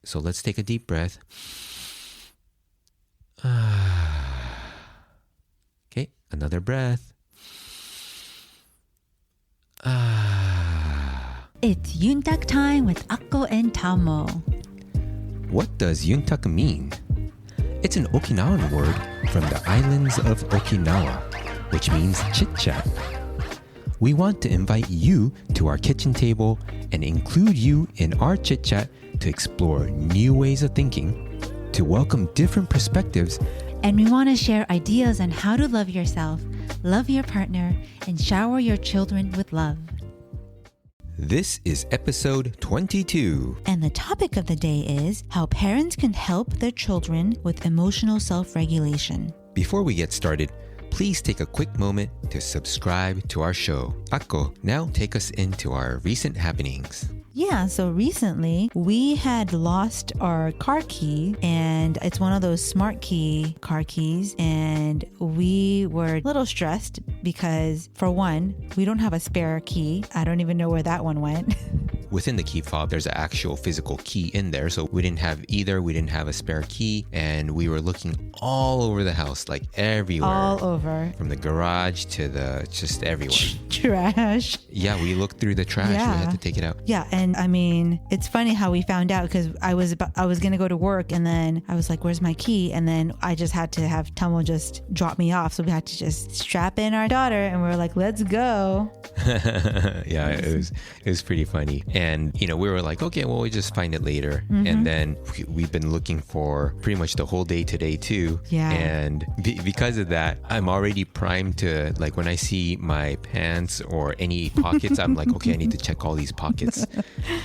So let's take a deep breath. Okay, another breath. It's Yuntaku time with Akko and Tamo. What does Yuntaku mean? It's an Okinawan word from the islands of Okinawa, which means chit-chat. We want to invite you to our kitchen table and include you in our chit-chat to explore new ways of thinking, to welcome different perspectives, And we want to share ideas on how to love yourself, love your partner, and shower your children with love. This is episode 22. And the topic of the day is how parents can help their children with emotional self-regulation. Before we get started, please take a quick moment to subscribe to our show. Akko, now take us into our recent happenings. Yeah, so recently we had lost our car key, and it's one of those smart key car keys, and we were a little stressed because, for one, we don't have a spare key. I don't even know where that one went. Within the key fob, there's an actual physical key in there. So we didn't have either. We didn't have a spare key. And we were looking all over the house, like everywhere. All over. From the garage to just everywhere. Trash. Yeah, we looked through the trash. Yeah. We had to take it out. Yeah, and I mean, it's funny how we found out because I was going to go to work, and then I was like, where's my key? And then I just had to have Tamo just drop me off. So we had to just strap in our daughter, and we were like, let's go. Yeah, it was pretty funny. And, we were like, okay, well, we just find it later. Mm-hmm. And then we've been looking for pretty much the whole day today too. Yeah. And because of that, I'm already primed to, like, when I see my pants or any pockets, I'm like, okay, I need to check all these pockets.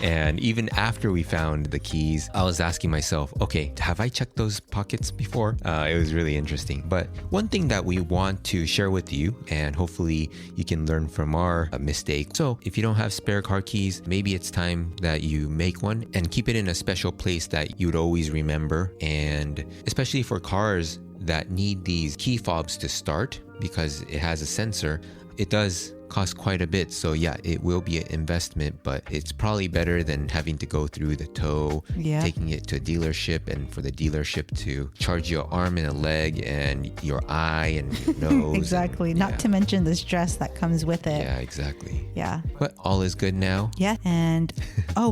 And even after we found the keys, I was asking myself, okay, have I checked those pockets before? It was really interesting. But one thing that we want to share with you, and hopefully you can learn from our mistake. So if you don't have spare car keys, maybe it's time that you make one and keep it in a special place that you'd always remember. And especially for cars that need these key fobs to start, because it has a sensor, it does cost quite a bit. So yeah, it will be an investment, but it's probably better than having to go through the tow, taking it to a dealership, and for the dealership to charge your arm and a leg and your eye and your nose. Exactly. Not to mention the stress that comes with it. Yeah, exactly. Yeah. But all is good now. Yeah. And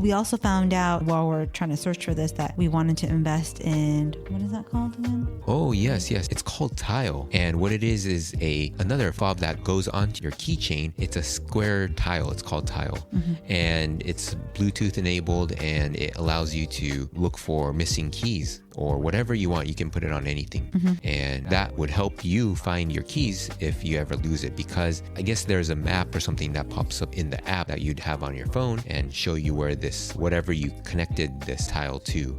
we also found out while we're trying to search for this that we wanted to invest in, what is that called again? Oh, yes. It's called Tile. And what it is another fob that goes onto your keychain. It's a square tile. It's called Tile. Mm-hmm. And it's Bluetooth enabled, and it allows you to look for missing keys or whatever you want. You can put it on anything. Mm-hmm. And that would help you find your keys if you ever lose it, because I guess there's a map or something that pops up in the app that you'd have on your phone and show you where whatever you connected this tile to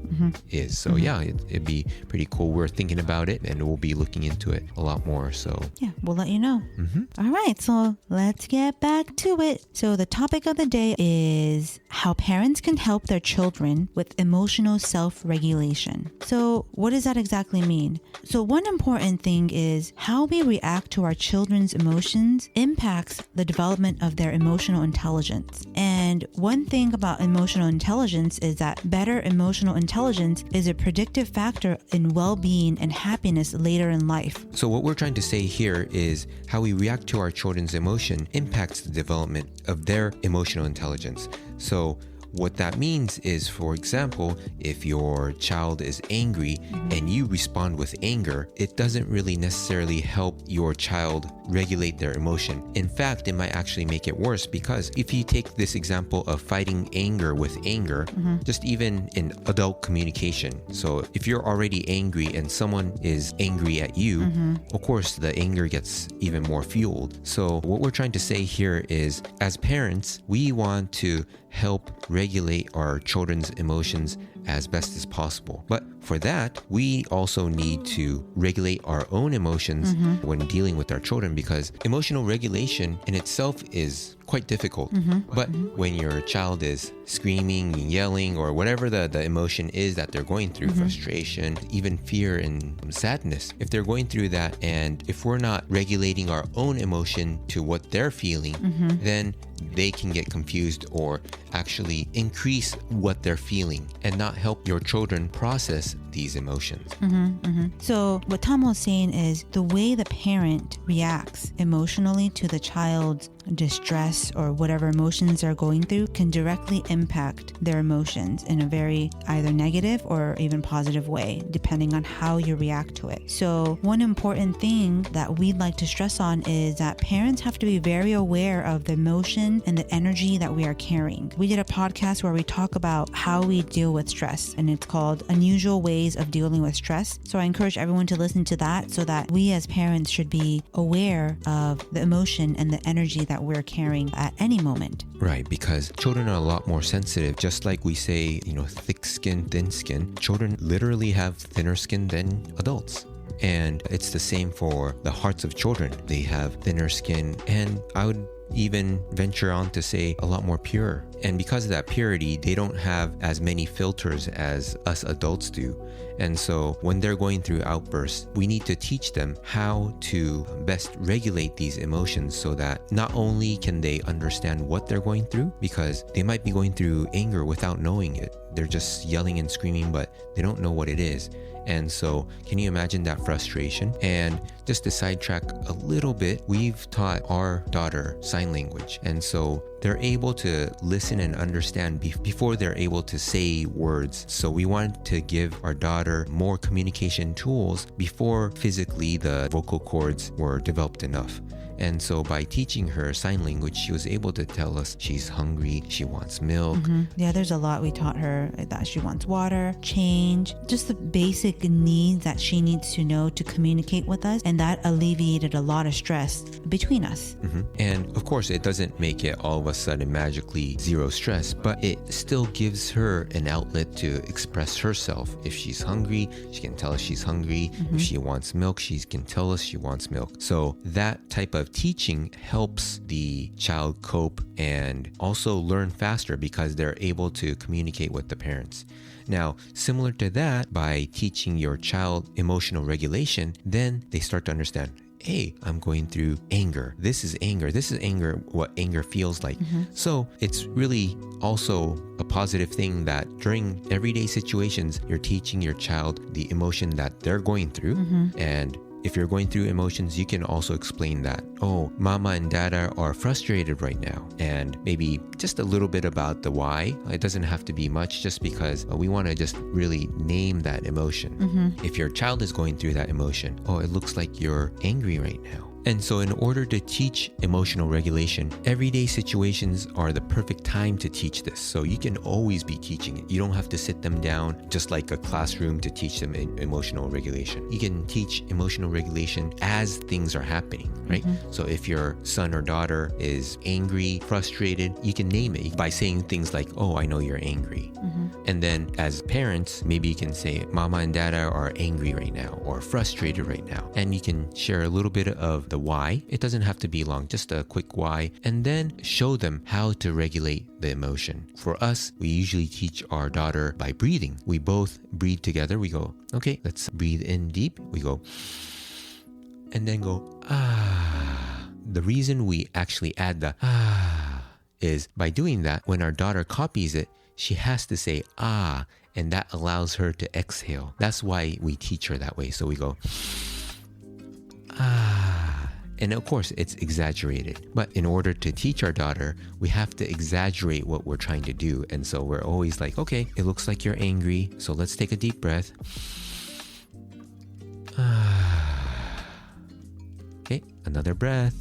is. So yeah, it'd be pretty cool. We're thinking about it, and we'll be looking into it a lot more. So yeah, we'll let you know. Mm-hmm. All right, so let's get back to it. So the topic of the day is how parents can help their children with emotional self-regulation. So what does that exactly mean? So one important thing is how we react to our children's emotions impacts the development of their emotional intelligence. And one thing about emotional intelligence is that better emotional intelligence is a predictive factor in well-being and happiness later in life. So what we're trying to say here is how we react to our children's emotion impacts the development of their emotional intelligence. So what that means is, for example, if your child is angry and you respond with anger, it doesn't really necessarily help your child regulate their emotion. In fact, it might actually make it worse, because if you take this example of fighting anger with anger, just even in adult communication. So if you're already angry and someone is angry at you, of course, the anger gets even more fueled. So what we're trying to say here is, as parents, we want to help regulate our children's emotions as best as possible. But for that, we also need to regulate our own emotions when dealing with our children, because emotional regulation in itself is quite difficult. But when your child is screaming, yelling, or whatever the emotion is that they're going through, frustration, even fear and sadness, if they're going through that, and if we're not regulating our own emotion to what they're feeling, then they can get confused or actually increase what they're feeling and not not help your children process these emotions. So what Tom was saying is the way the parent reacts emotionally to the child's distress or whatever emotions they're going through can directly impact their emotions in a very either negative or even positive way, depending on how you react to it. So one important thing that we'd like to stress on is that parents have to be very aware of the emotion and the energy that we are carrying. We did a podcast where we talk about how we deal with stress, and it's called Unusual Ways of Dealing with Stress. So I encourage everyone to listen to that so that we as parents should be aware of the emotion and the energy that we're carrying at any moment. Right, because children are a lot more sensitive. Just like we say, thick skin, thin skin, children literally have thinner skin than adults. And it's the same for the hearts of children. They have thinner skin, and I would even venture on to say a lot more pure. And because of that purity, they don't have as many filters as us adults do. And so when they're going through outbursts, we need to teach them how to best regulate these emotions so that not only can they understand what they're going through, because they might be going through anger without knowing it. They're just yelling and screaming, but they don't know what it is. And so can you imagine that frustration? And just to sidetrack a little bit, we've taught our daughter sign language. And so they're able to listen and understand before they're able to say words. So we wanted to give our daughter more communication tools before physically the vocal cords were developed enough. And so by teaching her sign language, she was able to tell us she's hungry, she wants milk. Yeah, there's a lot we taught her, that she wants water, change, just the basic needs that she needs to know to communicate with us. And that alleviated a lot of stress between us. And of course, it doesn't make it all of a sudden magically zero stress, but it still gives her an outlet to express herself. If she's hungry, she can tell us she's hungry. If she wants milk, she can tell us she wants milk. So that type of teaching helps the child cope and also learn faster because they're able to communicate with the parents. Now, similar to that, by teaching your child emotional regulation, then they start to understand, hey, I'm going through anger. This is anger. This is anger, what anger feels like. So it's really also a positive thing that during everyday situations, you're teaching your child the emotion that they're going through. And if you're going through emotions, you can also explain that, oh, mama and dada are frustrated right now. And maybe just a little bit about the why. It doesn't have to be much, just because we want to just really name that emotion. If your child is going through that emotion, oh, it looks like you're angry right now. And so in order to teach emotional regulation, everyday situations are the perfect time to teach this. So you can always be teaching it. You don't have to sit them down just like a classroom to teach them emotional regulation. You can teach emotional regulation as things are happening, right? So if your son or daughter is angry, frustrated, you can name it by saying things like, oh, I know you're angry. And then as parents, maybe you can say, mama and dada are angry right now or frustrated right now. And you can share a little bit of the why. It doesn't have to be long, just a quick why, and then show them how to regulate the emotion. For us, we usually teach our daughter by breathing. We both breathe together. We go, okay, let's breathe in deep. We go, and then go, ah. The reason we actually add the ah is by doing that, when our daughter copies it, she has to say ah, and that allows her to exhale. That's why we teach her that way. So we go, ah. And of course, it's exaggerated. But in order to teach our daughter, we have to exaggerate what we're trying to do. And so we're always like, okay, it looks like you're angry. So let's take a deep breath. Okay, another breath.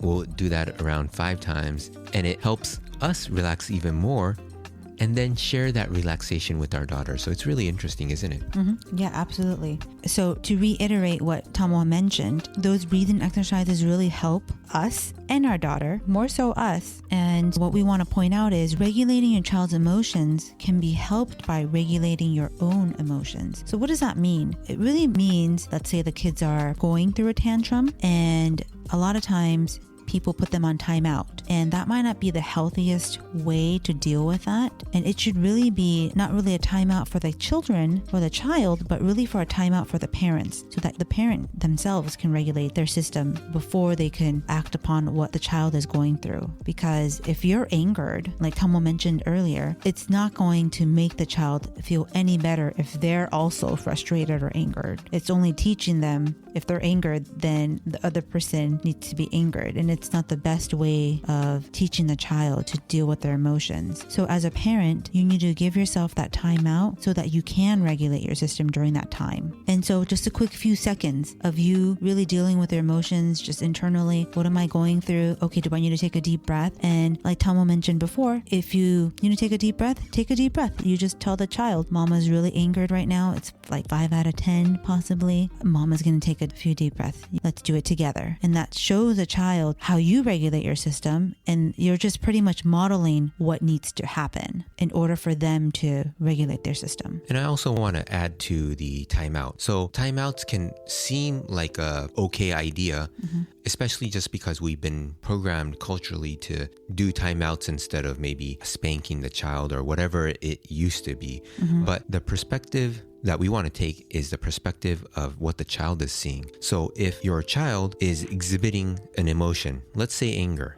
We'll do that around 5 times. And it helps us relax even more, and then share that relaxation with our daughter. So it's really interesting, isn't it? Yeah, absolutely. So to reiterate what Tomo mentioned, those breathing exercises really help us and our daughter, more so us. And what we want to point out is regulating your child's emotions can be helped by regulating your own emotions. So what does that mean? It really means, let's say the kids are going through a tantrum, and a lot of times people put them on timeout. And that might not be the healthiest way to deal with that. And it should really be not really a timeout for the children or the child, but really for a timeout for the parents, so that the parent themselves can regulate their system before they can act upon what the child is going through. Because if you're angered, like Tomo mentioned earlier, it's not going to make the child feel any better if they're also frustrated or angered. It's only teaching them, if they're angered, then the other person needs to be angered. And it's not the best way of teaching the child to deal with their emotions. So as a parent, you need to give yourself that time out so that you can regulate your system during that time. And so just a quick few seconds of you really dealing with your emotions just internally. What am I going through? Okay, do I need to take a deep breath? And like Tomo mentioned before, if you need to take a deep breath, take a deep breath. You just tell the child, Mama's really angered right now. It's like 5 out of 10 possibly. Mama's going to take a few deep breaths. Let's do it together. And that shows a child how you regulate your system, and you're just pretty much modeling what needs to happen in order for them to regulate their system. And I also want to add to the timeout. So timeouts can seem like a okay idea, especially just because we've been programmed culturally to do timeouts instead of maybe spanking the child or whatever it used to be. But the perspective that we want to take is the perspective of what the child is seeing. So if your child is exhibiting an emotion, let's say anger,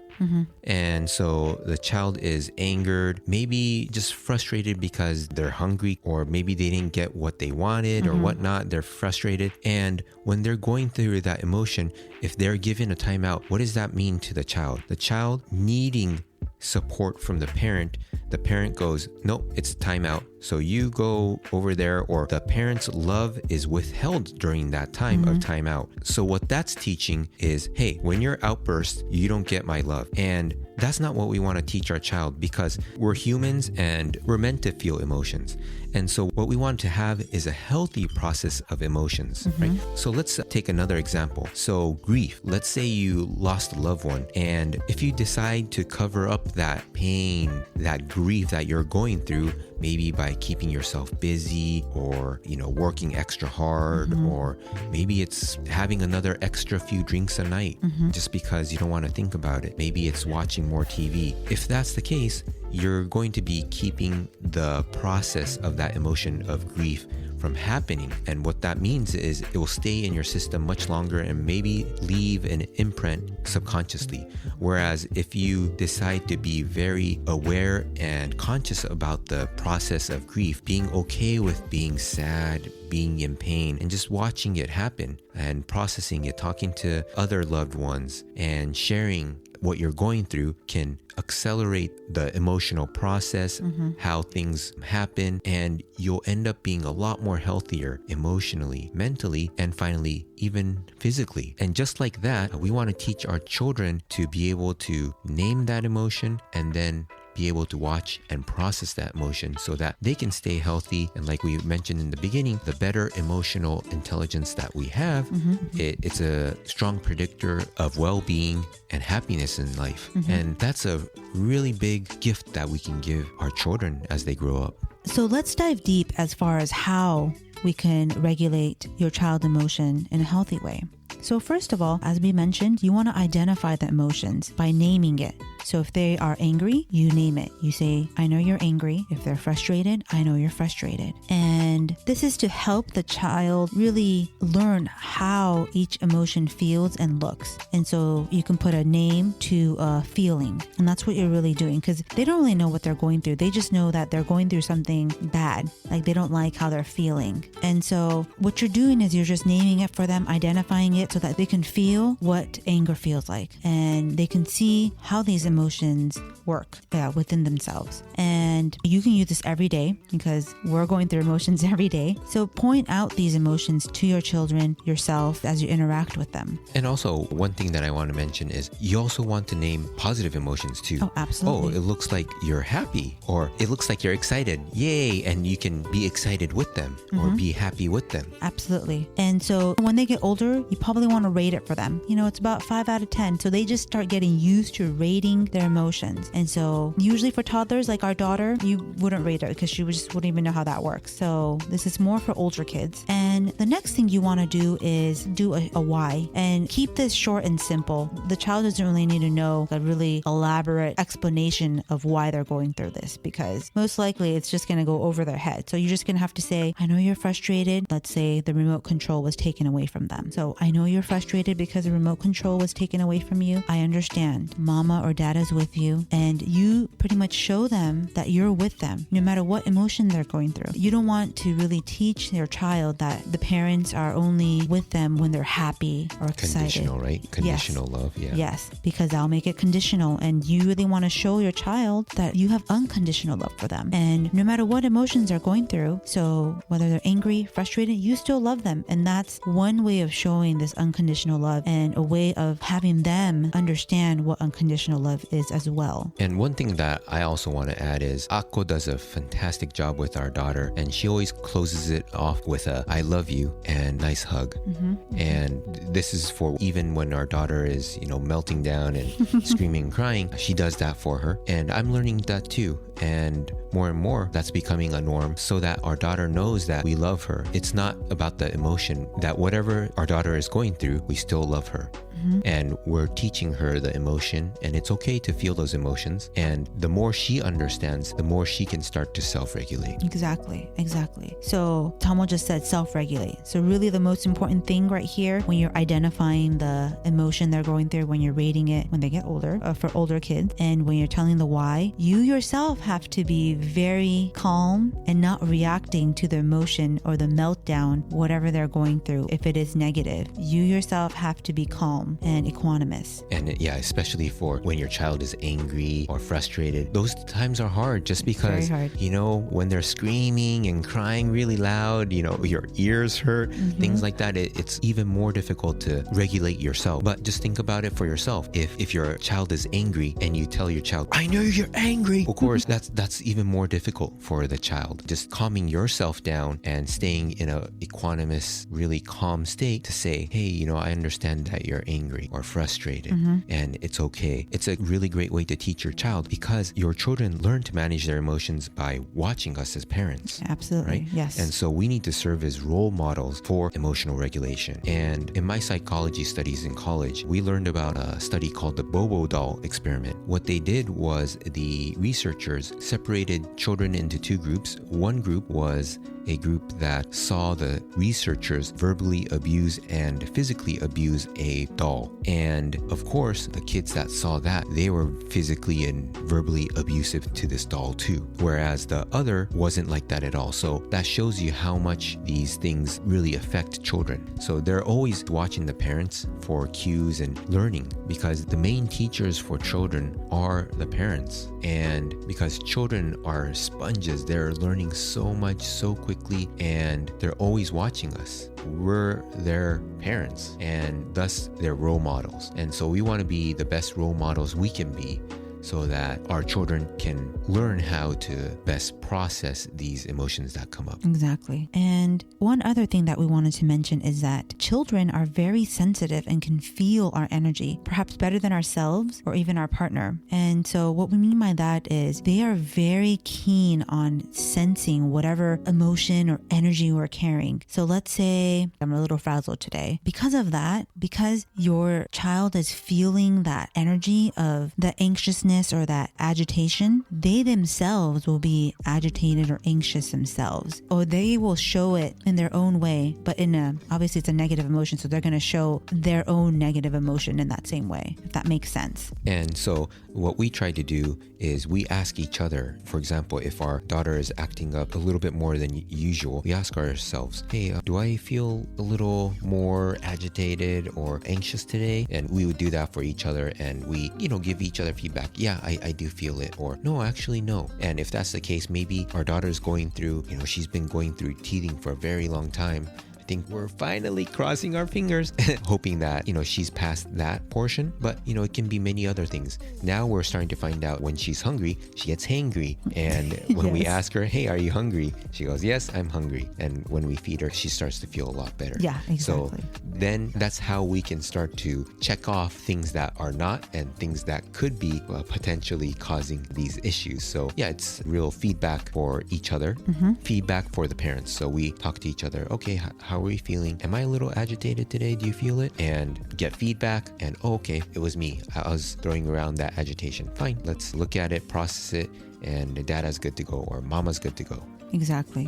and so the child is angered, maybe just frustrated because they're hungry, or maybe they didn't get what they wanted or whatnot. They're frustrated. And when they're going through that emotion, if they're given a timeout, what does that mean to the child? The child needing support from the parent goes, nope, it's timeout. So you go over there, or the parent's love is withheld during that time of timeout. So what that's teaching is, hey, when you're outburst, you don't get my love. And that's not what we want to teach our child, because we're humans and we're meant to feel emotions. And so what we want to have is a healthy process of emotions, right? So let's take another example. So grief. Let's say you lost a loved one, and if you decide to cover up that pain, that grief that you're going through, maybe by keeping yourself busy, or, working extra hard, or maybe it's having another extra few drinks a night just because you don't want to think about it. Maybe it's watching more TV. If that's the case, you're going to be keeping the process of that emotion of grief from happening. And what that means is it will stay in your system much longer and maybe leave an imprint subconsciously. Whereas if you decide to be very aware and conscious about the process of grief, being okay with being sad, being in pain, and just watching it happen and processing it, talking to other loved ones and sharing what you're going through, can accelerate the emotional process, how things happen, and you'll end up being a lot more healthier emotionally, mentally, and finally, even physically. And just like that, we want to teach our children to be able to name that emotion and then be able to watch and process that emotion so that they can stay healthy. And like we mentioned in the beginning, the better emotional intelligence that we have, it's a strong predictor of well-being and happiness in life. And that's a really big gift that we can give our children as they grow up. So let's dive deep as far as how we can regulate your child's emotion in a healthy way. So first of all, as we mentioned, you want to identify the emotions by naming it. So if they are angry, you name it. You say, I know you're angry. If they're frustrated, I know you're frustrated. And this is to help the child really learn how each emotion feels and looks. And so you can put a name to a feeling. And that's what you're really doing, because they don't really know what they're going through. They just know that they're going through something bad. Like they don't like how they're feeling. And so what you're doing is you're just naming it for them, identifying it so that they can feel what anger feels like. And they can see how these emotions work within themselves. And you can use this every day because we're going through emotions every day. So point out these emotions to your children, yourself, as you interact with them. And also, one thing that I want to mention is you also want to name positive emotions too. Oh, absolutely. Oh, it looks like you're happy, or it looks like you're excited. Yay! And you can be excited with them or be happy with them. Absolutely. And so when they get older, you probably want to rate it for them. It's about 5 out of 10. So they just start getting used to rating their emotions. And so usually for toddlers, like our daughter, older, you wouldn't rate it because she just wouldn't even know how that works. So this is more for older kids. And the next thing you want to do is do a why, and keep this short and simple. The child doesn't really need to know a really elaborate explanation of why they're going through this, because most likely it's just going to go over their head. So you're just going to have to say, I know you're frustrated. Let's say the remote control was taken away from them. So I know you're frustrated because the remote control was taken away from you. I understand. Mama or dad is with you, and you pretty much show them that you're with them no matter what emotion they're going through. You don't want to really teach your child that the parents are only with them when they're happy or excited. Conditional, right? Conditional love, yeah. Yes, because I'll make it conditional, and you really want to show your child that you have unconditional love for them. And no matter what emotions they're going through, so whether they're angry, frustrated, you still love them. And that's one way of showing this unconditional love, and a way of having them understand what unconditional love is as well. And one thing that I also want to add is Akko does a fantastic job with our daughter, and she always closes it off with a I love you and nice hug. And this is for even when our daughter is, melting down and screaming and crying, she does that for her. And I'm learning that too. And more, that's becoming a norm, so that our daughter knows that we love her. It's not about the emotion, that whatever our daughter is going through, we still love her. And we're teaching her the emotion, and it's okay to feel those emotions. And the more she understands, the more she can start to self-regulate. Exactly. So Tomo just said self-regulate. So really the most important thing right here, when you're identifying the emotion they're going through, when you're rating it when they get older, for older kids, and when you're telling the why, you yourself have to be very calm and not reacting to the emotion or the meltdown, whatever they're going through. If it is negative, you yourself have to be calm and equanimous. And yeah, especially for when your child is angry or frustrated, those times are hard, just because, when they're screaming and crying really loud, your ears hurt, things like that. It's even more difficult to regulate yourself. But just think about it for yourself. If your child is angry and you tell your child, I know you're angry, of course, that's even more difficult for the child. Just calming yourself down and staying in a equanimous, really calm state to say, hey, I understand that you're angry or frustrated, and it's okay. It's a really great way to teach your child, because your children learn to manage their emotions by watching us as parents. Absolutely, right? Yes. And so we need to serve as role models for emotional regulation. And in my psychology studies in college, we learned about a study called the Bobo doll experiment. What they did was the researchers separated children into two groups. One group was a group that saw the researchers verbally abuse and physically abuse a doll. And of course, the kids that saw that, they were physically and verbally abusive to this doll too. Whereas the other wasn't like that at all. So that shows you how much these things really affect children. So they're always watching the parents for cues and learning, because the main teachers for children are the parents. And because children are sponges, they're learning so much so quickly, and they're always watching us. We're their parents, and thus they're role models. And so we want to be the best role models we can be, so that our children can learn how to best process these emotions that come up. Exactly. And one other thing that we wanted to mention is that children are very sensitive and can feel our energy, perhaps better than ourselves or even our partner. And so what we mean by that is they are very keen on sensing whatever emotion or energy we're carrying. So let's say I'm a little frazzled today. Because of that, because your child is feeling that energy of the anxiousness or that agitation, they themselves will be agitated or anxious themselves, or they will show it in their own way, but obviously it's a negative emotion, so they're going to show their own negative emotion in that same way, if that makes sense. And so what we try to do is we ask each other, for example, if our daughter is acting up a little bit more than usual, we ask ourselves, hey, do I feel a little more agitated or anxious today? And we would do that for each other, and we, give each other feedback. Yeah, I do feel it, or no, actually no. And if that's the case, maybe our daughter's going through, she's been going through teething for a very long time. I think we're finally crossing our fingers, hoping that, she's past that portion. But, it can be many other things. Now we're starting to find out when she's hungry, she gets hangry. And when we ask her, hey, are you hungry? She goes, yes, I'm hungry. And when we feed her, she starts to feel a lot better. Yeah, exactly. So then that's how we can start to check off things that are not and things that could be potentially causing these issues. So yeah, it's real feedback for each other, feedback for the parents. So we talk to each other. Okay, how are we feeling? Am I a little agitated today? Do you feel it? And get feedback. And okay, it was me. I was throwing around that agitation. Fine, let's look at it, process it, and dada's good to go or mama's good to go. Exactly.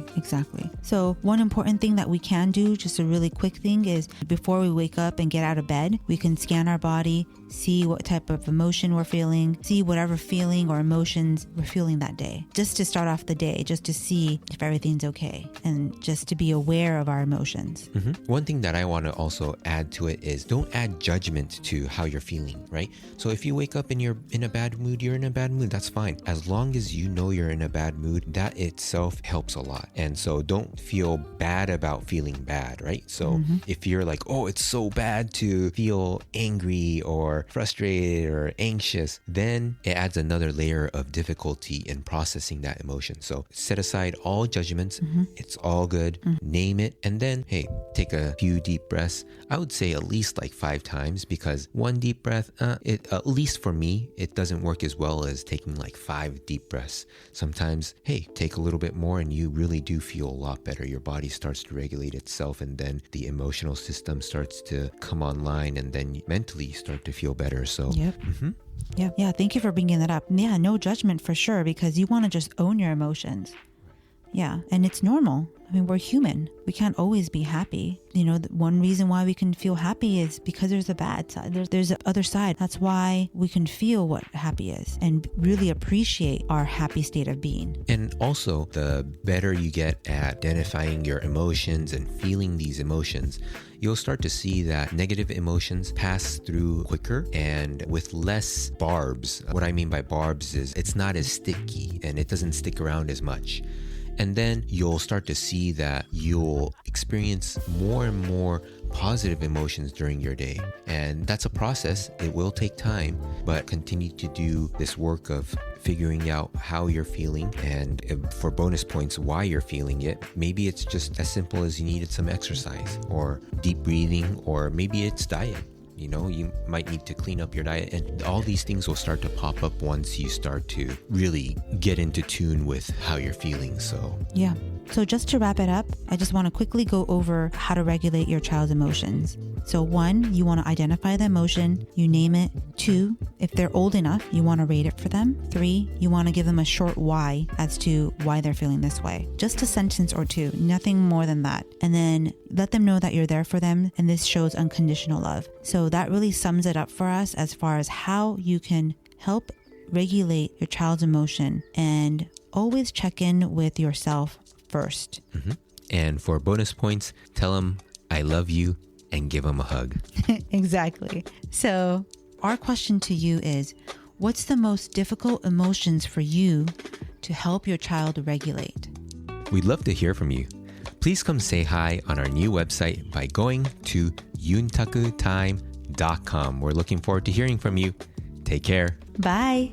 So one important thing that we can do, just a really quick thing, is before we wake up and get out of bed, we can scan our body, see what type of emotion we're feeling, see whatever feeling or emotions we're feeling that day, just to start off the day, just to see if everything's okay and just to be aware of our emotions. One thing that I want to also add to it is don't add judgment to how you're feeling, right? So if you wake up and you're in a bad mood, you're in a bad mood, that's fine. As long as you know you're in a bad mood, that itself helps a lot. And so don't feel bad about feeling bad, right? So if you're like, oh, it's so bad to feel angry or frustrated or anxious, then it adds another layer of difficulty in processing that emotion. So set aside all judgments. It's all good. Name it. And then, hey, take a few deep breaths. I would say at least like 5 times, because one deep breath, at least for me, it doesn't work as well as taking like 5 deep breaths. Sometimes, hey, take a little bit more and you really do feel a lot better. Your body starts to regulate itself, and then the emotional system starts to come online, and then mentally you start to feel better. So Yeah, thank you for bringing that up. Yeah, no judgment for sure, because you want to just own your emotions. Yeah, and it's normal. I mean, we're human. We can't always be happy. One reason why we can feel happy is because there's a bad side. There's the other side. That's why we can feel what happy is and really appreciate our happy state of being. And also, the better you get at identifying your emotions and feeling these emotions, you'll start to see that negative emotions pass through quicker and with less barbs. What I mean by barbs is it's not as sticky and it doesn't stick around as much. And then you'll start to see that you'll experience more and more positive emotions during your day. And that's a process. It will take time, but continue to do this work of figuring out how you're feeling, and for bonus points, why you're feeling it. Maybe it's just as simple as you needed some exercise or deep breathing, or maybe it's diet. You might need to clean up your diet, and all these things will start to pop up once you start to really get into tune with how you're feeling. So yeah. So just to wrap it up, I just want to quickly go over how to regulate your child's emotions. So 1, you want to identify the emotion, you name it. 2, if they're old enough, you want to rate it for them. 3, you want to give them a short why as to why they're feeling this way. Just a sentence or 2, nothing more than that. And then let them know that you're there for them, and this shows unconditional love. So that really sums it up for us as far as how you can help regulate your child's emotion, and always check in with yourself first. And for bonus points, tell them I love you and give them a hug. Exactly. So our question to you is, what's the most difficult emotions for you to help your child regulate? We'd love to hear from you. Please come say hi on our new website by going to yuntakutime.com. We're looking forward to hearing from you. Take care. Bye.